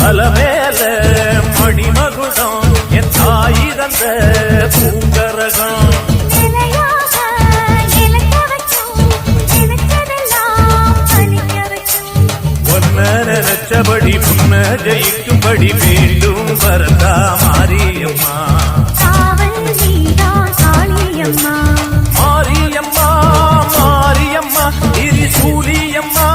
தலைமேல மணிமகுடம் என் தாய் தந்த பூங்கரகம் நினைச்சபடி முன்ன ஜெயிக்கும்படி மீண்டும் வரதா மாரியம்மா மாரியம்மா மாரியம்மா திரிசூலியம்மா